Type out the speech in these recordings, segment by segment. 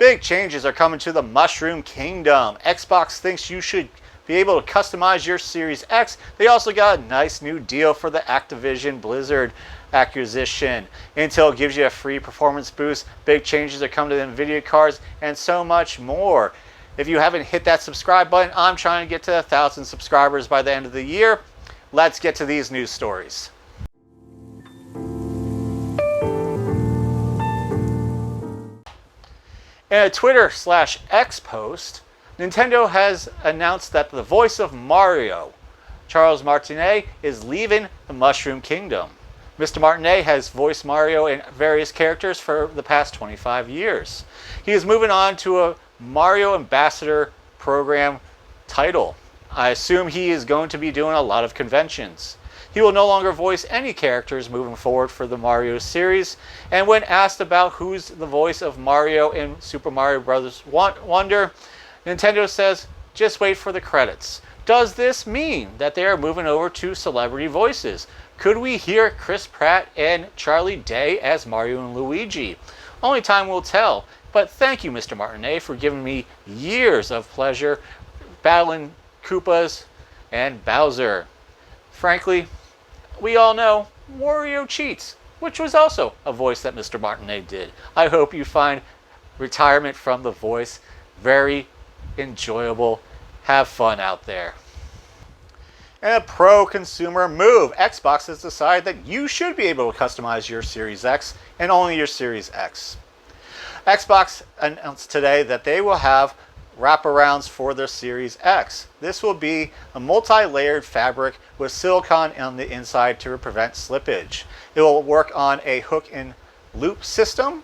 Big changes are coming to the Mushroom Kingdom. Xbox thinks you should be able to customize your Series X. They also got a nice new deal for the Activision Blizzard acquisition. Intel gives you a free performance boost. Big changes are coming to the Nvidia cards, and so much more. If you haven't hit that subscribe button, I'm trying to get to 1,000 subscribers by the end of the year. Let's get to these news stories. In a Twitter/X post, Nintendo has announced that the voice of Mario, Charles Martinet, is leaving the Mushroom Kingdom. Mr. Martinet has voiced Mario in various characters for the past 25 years. He is moving on to a Mario Ambassador program title. I assume he is going to be doing a lot of conventions. He will no longer voice any characters moving forward for the Mario series, and when asked about who's the voice of Mario in Super Mario Bros. Wonder, Nintendo says, just wait for the credits. Does this mean that they are moving over to celebrity voices? Could we hear Chris Pratt and Charlie Day as Mario and Luigi? Only time will tell, but thank you, Mr. Martinet, for giving me years of pleasure battling Koopas and Bowser. Frankly, we all know Wario cheats, which was also a voice that Mr. Martinet did. I hope you find retirement from the voice very enjoyable. Have fun out there. And a pro-consumer move. Xbox has decided that you should be able to customize your Series X and only your Series X. Xbox announced today that they will have wraparounds for their Series X. This will be a multi-layered fabric with silicone on the inside to prevent slippage. It will work on a hook and loop system,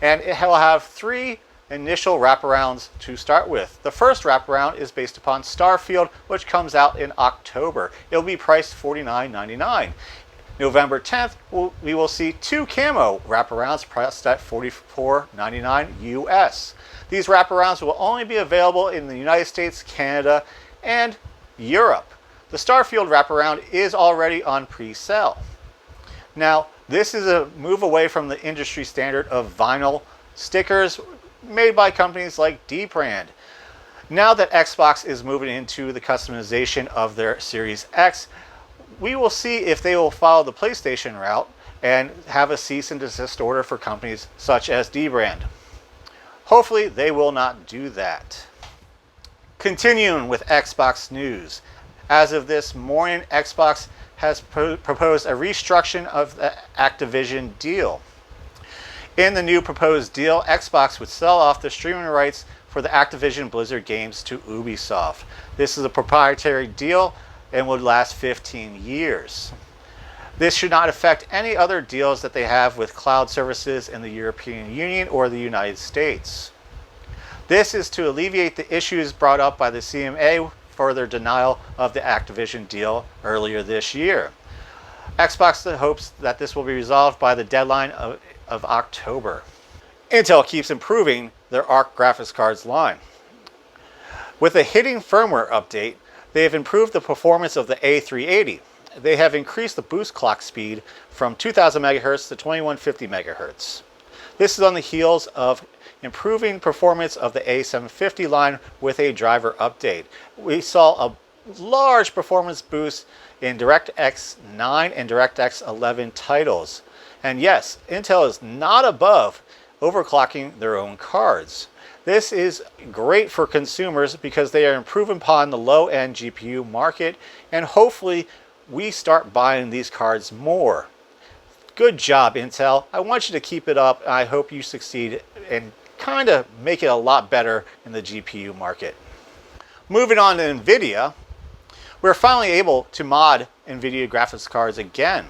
and it will have 3 initial wraparounds to start with. The first wraparound is based upon Starfield, which comes out in October. It will be priced $49.99. November 10th, we will see 2 camo wraparounds priced at $44.99 US. These wraparounds will only be available in the United States, Canada, and Europe. The Starfield wraparound is already on pre-sale. Now, this is a move away from the industry standard of vinyl stickers made by companies like D-Brand. Now that Xbox is moving into the customization of their Series X, we will see if they will follow the PlayStation route and have a cease and desist order for companies such as D-Brand. Hopefully they will not do that. Continuing with Xbox news. As of this morning, Xbox has proposed a restructuring of the Activision deal. In the new proposed deal, Xbox would sell off the streaming rights for the Activision Blizzard games to Ubisoft. This is a proprietary deal and would last 15 years. This should not affect any other deals that they have with cloud services in the European Union or the United States. This is to alleviate the issues brought up by the CMA for their denial of the Activision deal earlier this year. Xbox hopes that this will be resolved by the deadline of October. Intel keeps improving their ARC graphics cards line. With a hitting firmware update, they have improved the performance of the A380. They have increased the boost clock speed from 2000 MHz to 2150 MHz. This is on the heels of improving performance of the A750 line with a driver update. We saw a large performance boost in DirectX 9 and DirectX 11 titles. And yes, Intel is not above overclocking their own cards. This is great for consumers because they are improving upon the low-end GPU market, and hopefully we start buying these cards more. Good job, Intel. I want you to keep it up, and I hope you succeed and kind of make it a lot better in the GPU market. Moving on to Nvidia, we're finally able to mod Nvidia graphics cards again.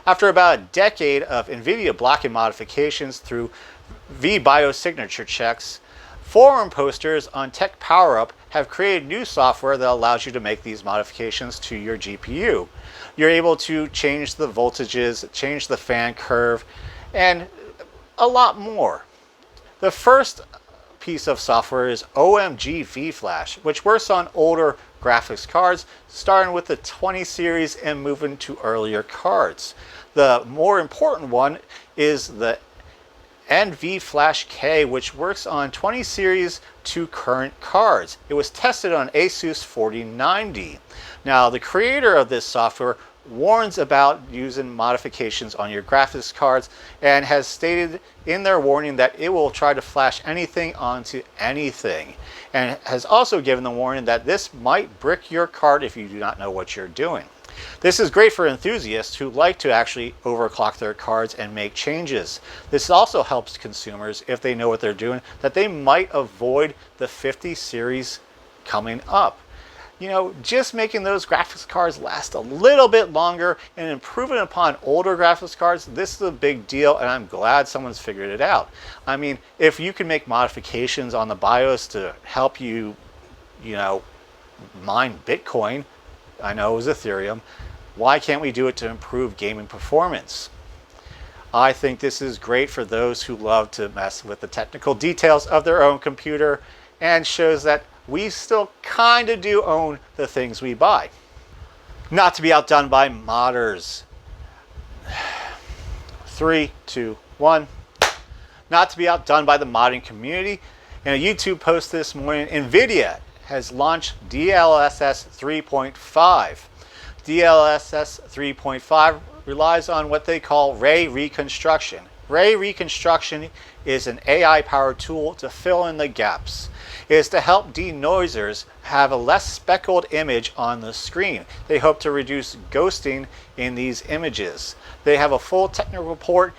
After about a decade of Nvidia blocking modifications through V-Biosignature checks, forum posters on Tech PowerUp have created new software that allows you to make these modifications to your GPU. You're able to change the voltages, change the fan curve, and a lot more. The first piece of software is OMG VFlash, which works on older graphics cards, starting with the 20 series and moving to earlier cards. The more important one is the NV Flash K, which works on 20 series to current cards. It was tested on Asus 4090. Now, the creator of this software warns about using modifications on your graphics cards and has stated in their warning that it will try to flash anything onto anything, and has also given the warning that this might brick your card if you do not know what you're doing. This is great for enthusiasts who like to actually overclock their cards and make changes. This also helps consumers, if they know what they're doing, that they might avoid the 50 series coming up. You know, just making those graphics cards last a little bit longer and improving upon older graphics cards, this is a big deal, and I'm glad someone's figured it out. I mean, if you can make modifications on the BIOS to help you, mine Bitcoin, I know it was Ethereum, why can't we do it to improve gaming performance? I think this is great for those who love to mess with the technical details of their own computer, and shows that we still kind of do own the things we buy. Not to be outdone by modders. 3, 2, 1. Not to be outdone by the modding community. In a YouTube post this morning, Nvidia has launched DLSS 3.5. DLSS 3.5 relies on what they call ray reconstruction. Ray reconstruction is an AI-powered tool to fill in the gaps. It is to help denoisers have a less speckled image on the screen. They hope to reduce ghosting in these images. They have a full technical report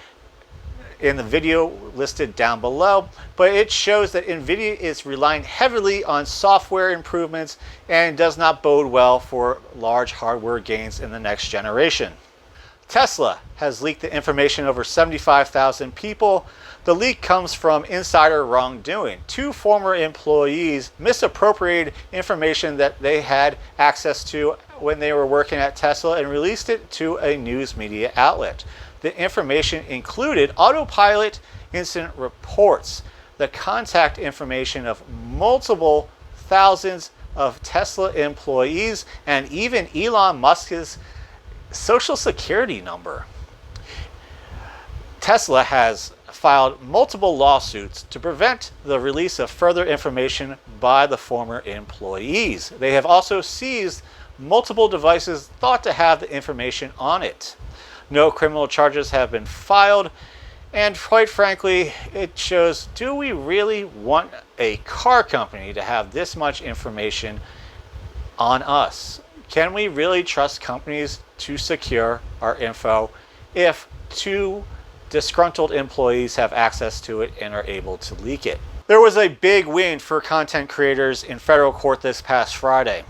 in the video listed down below, but it shows that Nvidia is relying heavily on software improvements and does not bode well for large hardware gains in the next generation. Tesla has leaked the information over 75,000 people. The leak comes from insider wrongdoing. 2 former employees misappropriated information that they had access to when they were working at Tesla and released it to a news media outlet. The information included autopilot incident reports, the contact information of multiple thousands of Tesla employees, and even Elon Musk's Social Security number. Tesla has filed multiple lawsuits to prevent the release of further information by the former employees. They have also seized multiple devices thought to have the information on it. No criminal charges have been filed, and quite frankly, it shows, do we really want a car company to have this much information on us? Can we really trust companies to secure our info if 2 disgruntled employees have access to it and are able to leak it? There was a big win for content creators in federal court this past Friday.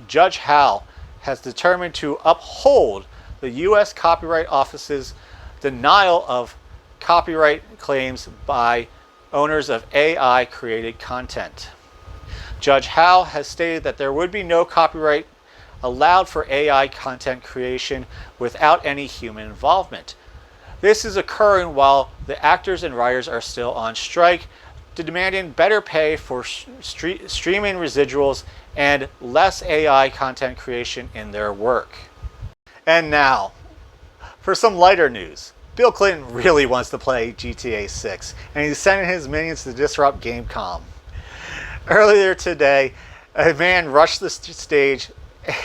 Judge Howe has determined to uphold the U.S. Copyright Office's denial of copyright claims by owners of AI-created content. Judge Howe has stated that there would be no copyright allowed for AI content creation without any human involvement. This is occurring while the actors and writers are still on strike, demanding better pay for streaming residuals and less AI content creation in their work. And now, for some lighter news. Bill Clinton really wants to play GTA 6, and he's sending his minions to disrupt Gamescom. Earlier today, a man rushed the stage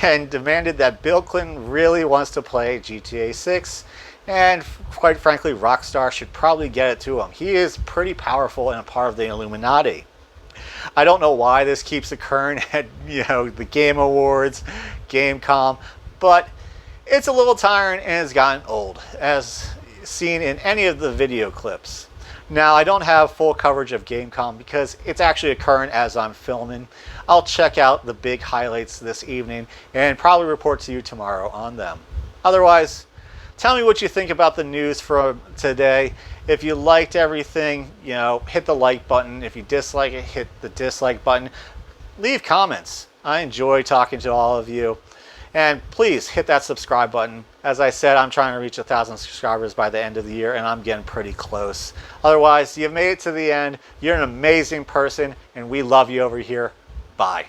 and demanded that Bill Clinton really wants to play GTA 6, and quite frankly, Rockstar should probably get it to him. He is pretty powerful and a part of the Illuminati. I don't know why this keeps occurring at the Game Awards, Gamescom, but it's a little tiring and it's gotten old, as seen in any of the video clips. Now, I don't have full coverage of Gamescom because it's actually occurring as I'm filming. I'll check out the big highlights this evening and probably report to you tomorrow on them. Otherwise, tell me what you think about the news from today. If you liked everything, hit the like button. If you dislike it, hit the dislike button. Leave comments. I enjoy talking to all of you. And please hit that subscribe button. As I said, I'm trying to reach 1,000 subscribers by the end of the year, and I'm getting pretty close. Otherwise, you've made it to the end. You're an amazing person, and we love you over here. Bye.